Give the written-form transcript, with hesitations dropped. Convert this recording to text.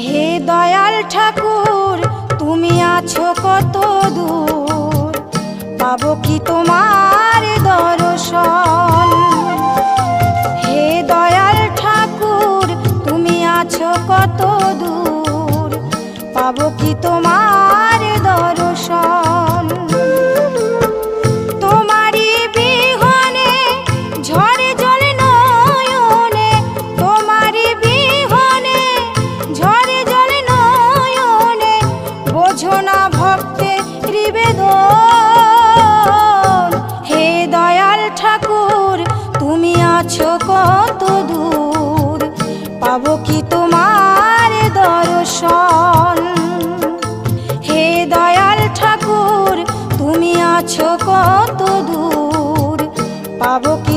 হে দয়াল ঠাকুর তুমি আছো কত দূর, পাবো কি তোমার দর্শন। হে দয়াল ঠাকুর তুমি আছো কত দূর, পাবো কি তোমার দর্শন। তোমারি বিহনে ঝরে জলে নয়নে, তোমারি বিহনে ঝরে জলে নয়নে, বোঝো না ভক্তের নিবেদন। হে দয়াল ঠাকুর তুমি আছো কত দূর, পাবো কি তোমার দর্শন। হে দয়াল ঠাকুর তুমি আছো কত দূর, পাবো কি